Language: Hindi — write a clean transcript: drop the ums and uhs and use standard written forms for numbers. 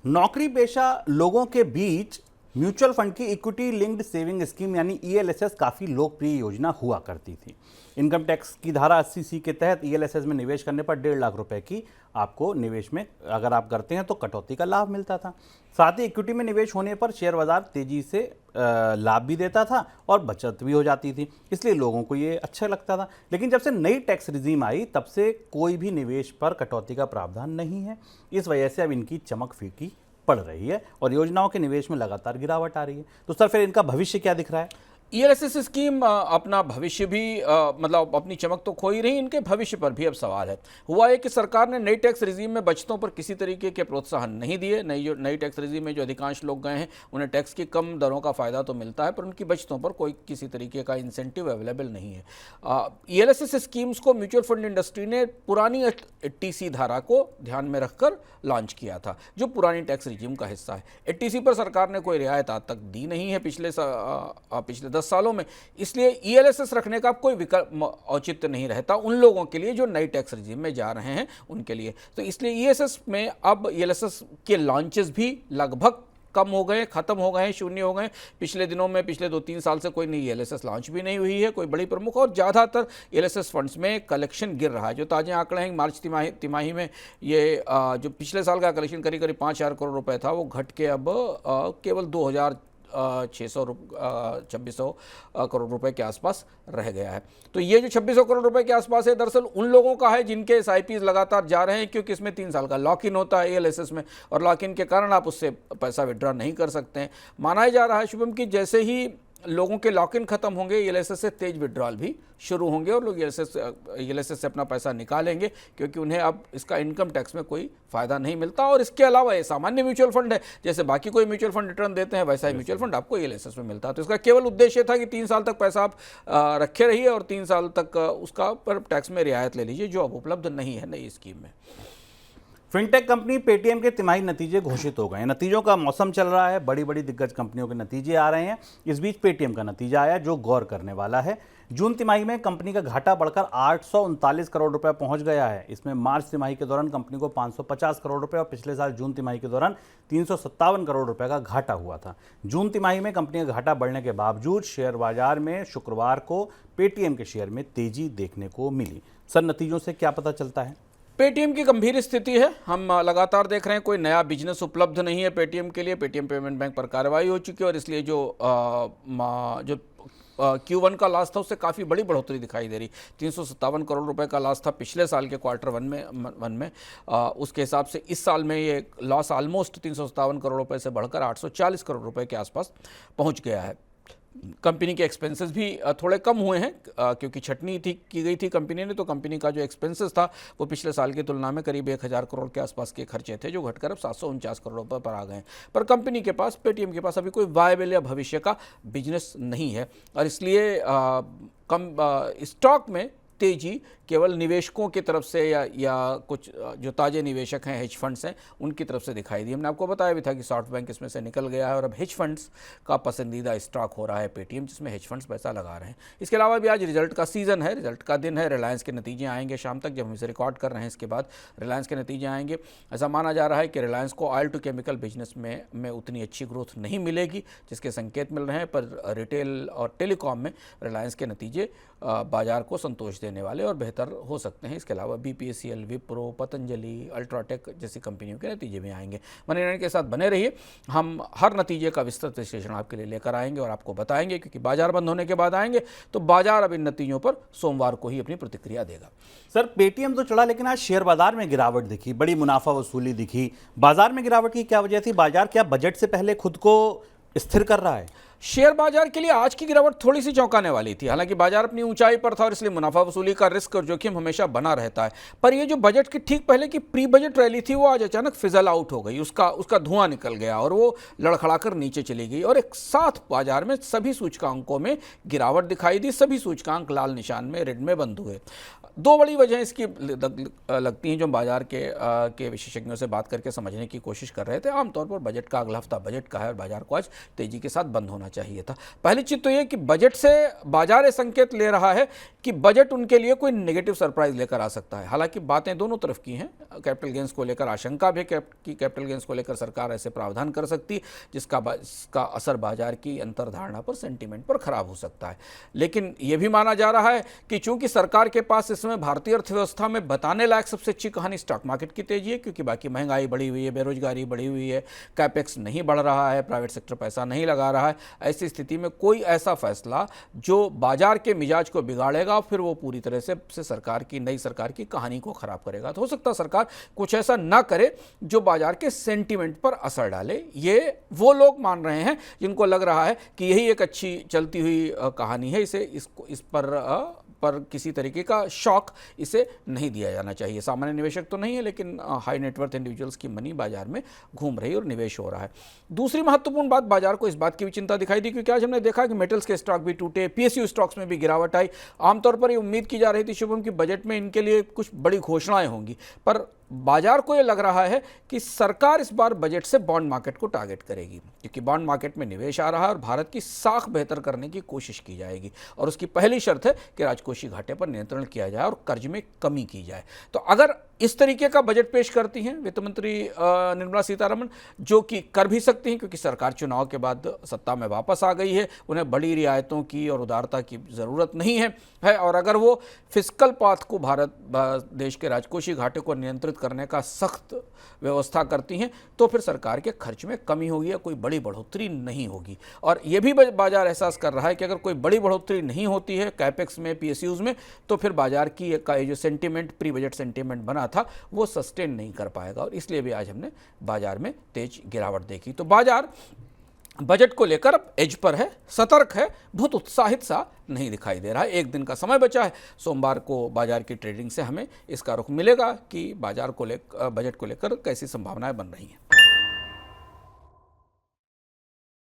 नौकरी पेशा लोगों के बीच म्यूचुअल फंड की इक्विटी लिंक्ड सेविंग स्कीम यानी ईएलएसएस काफ़ी लोकप्रिय योजना हुआ करती थी। इनकम टैक्स की धारा 80C के तहत ईएलएसएस में निवेश करने पर 1.5 लाख रुपए की आपको निवेश में अगर आप करते हैं तो कटौती का लाभ मिलता था। साथ ही इक्विटी में निवेश होने पर शेयर बाजार तेजी से लाभ भी देता था और बचत भी हो जाती थी, इसलिए लोगों को ये अच्छा लगता था। लेकिन जब से नई टैक्स रिजीम आई तब से कोई भी निवेश पर कटौती का प्रावधान नहीं है। इस वजह से अब इनकी चमक फीकी पड़ रही है और योजनाओं के निवेश में लगातार गिरावट आ रही है। तो सर, फिर इनका भविष्य क्या दिख रहा है? ईएलएसएस स्कीम अपना भविष्य भी मतलब अपनी चमक तो खो ही रही, इनके भविष्य पर भी अब सवाल है। हुआ है कि सरकार ने नई टैक्स रिजीम में बचतों पर किसी तरीके के प्रोत्साहन नहीं दिए। नई टैक्स रिजीम में जो अधिकांश लोग गए हैं उन्हें टैक्स की कम दरों का फायदा तो मिलता है, पर उनकी बचतों पर कोई किसी तरीके का इंसेंटिव अवेलेबल नहीं है। ईएलएसएस स्कीम्स को म्यूचुअल फंड इंडस्ट्री ने पुरानी 80C धारा को ध्यान में रखकर लॉन्च किया था, जो पुरानी टैक्स रिजीम का हिस्सा है। 80C पर सरकार ने कोई रियायत आज तक दी नहीं है पिछले 10 सालों में, इसलिए ईएलएसएस रखने का कोई विकल्प औचित्य नहीं रहता उन लोगों के लिए जो नई टैक्स रिजीम में जा रहे हैं उनके लिए। तो इसलिए ईएलएसएस में अब ईएलएसएस के लॉन्चेस भी लगभग कम हो गए, खत्म हो गए, शून्य हो गए। पिछले दिनों में पिछले 2-3 साल से कोई नई ईएलएसएस लॉन्च भी नहीं हुई है, कोई बड़ी प्रमुख, और ज़्यादातर ईएलएसएस फंड्स में कलेक्शन गिर रहा है। जो ताज़े आंकड़े हैं मार्च तिमाही में ये जो पिछले साल का कलेक्शन करीब 5,000 करोड़ रुपए था, वो घट के अब केवल 2,2600 करोड़ रुपए के आसपास रह गया है। तो ये जो 2600 करोड़ रुपए के आसपास है, दरअसल उन लोगों का है जिनके एसआईपीज लगातार जा रहे हैं, क्योंकि इसमें 3 साल का लॉक इन होता है ईएलएसएस में, और लॉक इन के कारण आप उससे पैसा विड्रॉ नहीं कर सकते हैं। माना जा रहा है शुभम कि जैसे ही लोगों के लॉक इन खत्म होंगे, ईएलएसएस से तेज विड्रॉल भी शुरू होंगे और लोग ईएलएसएस से अपना पैसा निकालेंगे, क्योंकि उन्हें अब इसका इनकम टैक्स में कोई फायदा नहीं मिलता। और इसके अलावा ये सामान्य म्यूचुअल फंड है, जैसे बाकी कोई म्यूचुअल फंड रिटर्न देते हैं वैसा ही म्यूचुअल फंड आपको ईएलएसएस में मिलता है। तो इसका केवल उद्देश्य था कि 3 साल तक पैसा आप रखे रहिए और 3 साल तक उसका पर टैक्स में रियायत ले लीजिए, जो अब उपलब्ध नहीं है नई स्कीम में। फिनटेक कंपनी पेटीएम के तिमाही नतीजे घोषित हो गए हैं। नतीजों का मौसम चल रहा है, बड़ी बड़ी दिग्गज कंपनियों के नतीजे आ रहे हैं। इस बीच पेटीएम का नतीजा आया जो गौर करने वाला है। जून तिमाही में कंपनी का घाटा बढ़कर 839 करोड़ रुपए पहुंच गया है। इसमें मार्च तिमाही के दौरान कंपनी को 550 करोड़ रुपए और पिछले साल जून तिमाही के दौरान 357 करोड़ रुपए का घाटा हुआ था। जून तिमाही में कंपनी का घाटा बढ़ने के बावजूद शेयर बाजार में शुक्रवार को पेटीएम के शेयर में तेजी देखने को मिली। सर, नतीजों से क्या पता चलता है? पेटीएम की गंभीर स्थिति है। हम लगातार देख रहे हैं कोई नया बिजनेस उपलब्ध नहीं है पेटीएम के लिए। पेटीएम पेमेंट बैंक पर कार्रवाई हो चुकी है और इसलिए जो Q1 का लॉस था उससे काफ़ी बड़ी बढ़ोतरी दिखाई दे रही। 357 करोड़ रुपए का लॉस था पिछले साल के क्वार्टर वन में उसके हिसाब से इस साल में ये लॉस ऑलमोस्ट 357 करोड़ रुपए से बढ़कर 840 करोड़ रुपए के आसपास पहुंच गया है। कंपनी के एक्सपेंसेस भी थोड़े कम हुए हैं, क्योंकि छटनी की गई थी कंपनी ने, तो कंपनी का जो एक्सपेंसेस था वो पिछले साल की तुलना में करीब 1000 करोड़ के आसपास के खर्चे थे, जो घटकर अब 749 करोड़ रुपए पर आ गए हैं। पर कंपनी के पास, पेटीएम के पास अभी कोई वायबल या भविष्य का बिजनेस नहीं है और इसलिए स्टॉक में तेजी केवल निवेशकों की तरफ से या कुछ जो ताजे निवेशक हैं, हेज फंड्स हैं, उनकी तरफ से दिखाई दी। हमने आपको बताया भी था कि सॉफ्टबैंक इसमें से निकल गया है और अब हेज फंड्स का पसंदीदा स्टॉक हो रहा है पेटीएम, जिसमें हेज फंड्स पैसा लगा रहे हैं। इसके अलावा भी आज रिजल्ट का सीज़न है, रिजल्ट का दिन है। रिलायंस के नतीजे आएंगे शाम तक, जब हम इसे रिकॉर्ड कर रहे हैं इसके बाद रिलायंस के नतीजे आएंगे। ऐसा माना जा रहा है कि रिलायंस को ऑयल टू केमिकल बिजनेस में उतनी अच्छी ग्रोथ नहीं मिलेगी जिसके संकेत मिल रहे हैं, पर रिटेल और टेलीकॉम में रिलायंस के नतीजे बाजार को संतोष देने वाले और बेहतर हो सकते हैं। इसके अलावा बीपीसीएल, विप्रो, पतंजलि, अल्ट्राटेक जैसी कंपनियों के नतीजे भी आएंगे। मनी लैंड के साथ बने रहिए, हम हर नतीजे का विस्तृत विश्लेषण आपके लिए लेकर आएंगे और आपको बताएंगे, क्योंकि बाजार बंद होने के बाद आएंगे तो बाजार अब इन नतीजों पर सोमवार को ही अपनी प्रतिक्रिया देगा। सर, पेटीएम तो चढ़ा लेकिन आज शेयर बाजार में गिरावट दिखी, बड़ी मुनाफा वसूली दिखी। बाजार में गिरावट की क्या वजह थी? बाजार क्या बजट से पहले खुद को स्थिर कर रहा है? शेयर बाजार के लिए आज की गिरावट थोड़ी सी चौंकाने वाली थी। हालांकि बाजार अपनी ऊंचाई पर था और इसलिए मुनाफा वसूली का रिस्क और जोखिम हमेशा बना रहता है, पर ये जो बजट की ठीक पहले की प्री बजट रैली थी वो आज अचानक फिजल आउट हो गई, उसका धुआं निकल गया और वो लड़खड़ाकर नीचे चली गई और एक साथ बाजार में सभी सूचकांकों में गिरावट दिखाई दी। सभी सूचकांक लाल निशान में, रेड में बंद हुए। 2 बड़ी वजह इसकी लगती हैं जो बाजार के विशेषज्ञों से बात करके समझने की कोशिश कर रहे थे। आमतौर पर बजट का अगला हफ्ता बजट का है और बाजार को आज तेजी के साथ बंद होना चाहिए था। पहली चीज़ तो ये कि बजट से बाजार ये संकेत ले रहा है कि बजट उनके लिए कोई नेगेटिव सरप्राइज लेकर आ सकता है। हालांकि बातें दोनों तरफ की हैं। कैपिटल गेंस को लेकर आशंका भी कि कैपिटल गेंस को लेकर सरकार ऐसे प्रावधान कर सकती जिसका असर बाजार की अंतर्धारणा पर, सेंटीमेंट पर खराब हो सकता है। लेकिन यह भी माना जा रहा है कि चूंकि सरकार के पास इस समय भारतीय अर्थव्यवस्था में बताने लायक सबसे अच्छी कहानी स्टॉक मार्केट की तेजी है, क्योंकि बाकी महंगाई बढ़ी हुई है, बेरोजगारी बढ़ी हुई है, कैपेक्स नहीं बढ़ रहा है, प्राइवेट सेक्टर पैसा नहीं लगा रहा है। ऐसी स्थिति में कोई ऐसा फैसला जो बाजार के मिजाज को बिगाड़ेगा, फिर वो पूरी तरह से नई सरकार की कहानी को खराब करेगा। तो हो सकता है सरकार कुछ ऐसा ना करे जो बाजार के सेंटीमेंट पर असर डाले। ये वो लोग मान रहे हैं जिनको लग रहा है कि यही एक अच्छी चलती हुई कहानी है, इस पर किसी तरीके का शॉक इसे नहीं दिया जाना चाहिए। सामान्य निवेशक तो नहीं है, लेकिन हाई नेटवर्थ इंडिविजुअल्स की मनी बाजार में घूम रही और निवेश हो रहा है। दूसरी महत्वपूर्ण बात, बाजार को इस बात की भी चिंता दिखाई दी, क्योंकि आज हमने देखा कि मेटल्स के स्टॉक भी टूटे, पीएसयू स्टॉक्स में भी गिरावट आई। आमतौर पर ये उम्मीद की जा रही थी शुभम कि बजट में इनके लिए कुछ बड़ी घोषणाएं होंगी, पर बाजार को ये लग रहा है कि सरकार इस बार बजट से बॉन्ड मार्केट को टारगेट करेगी, क्योंकि बॉन्ड मार्केट में निवेश आ रहा है और भारत की साख बेहतर करने की कोशिश की जाएगी। और उसकी पहली शर्त है कि राजकोषीय घाटे पर नियंत्रण किया जाए और कर्ज में कमी की जाए। तो अगर इस तरीके का बजट पेश करती हैं वित्त मंत्री निर्मला सीतारमण, जो कि कर भी सकती हैं क्योंकि सरकार चुनाव के बाद सत्ता में वापस आ गई है, उन्हें बड़ी रियायतों की और उदारता की ज़रूरत नहीं है। और अगर वो फिस्कल पाथ को, भारत देश के राजकोषीय घाटे को नियंत्रित करने का सख्त व्यवस्था करती हैं, तो फिर सरकार के खर्च में कमी होगी या कोई बड़ी बढ़ोतरी नहीं होगी। और ये भी बाजार एहसास कर रहा है कि अगर कोई बड़ी बढ़ोतरी नहीं होती है कैपेक्स में, पीएसयूज में, तो फिर बाजार की जो सेंटीमेंट, प्री बजट सेंटीमेंट बना था, वो सस्टेन नहीं कर पाएगा। और इसलिए भी आज हमने बाजार में तेज गिरावट देखी। तो बाजार बजट को लेकर अब एज पर है, सतर्क है, बहुत उत्साहित सा नहीं दिखाई दे रहा है। एक दिन का समय बचा है, सोमवार को बाजार की ट्रेडिंग से हमें इसका रुख मिलेगा कि बाजार को बजट को लेकर कैसी संभावनाएं बन रही हैं।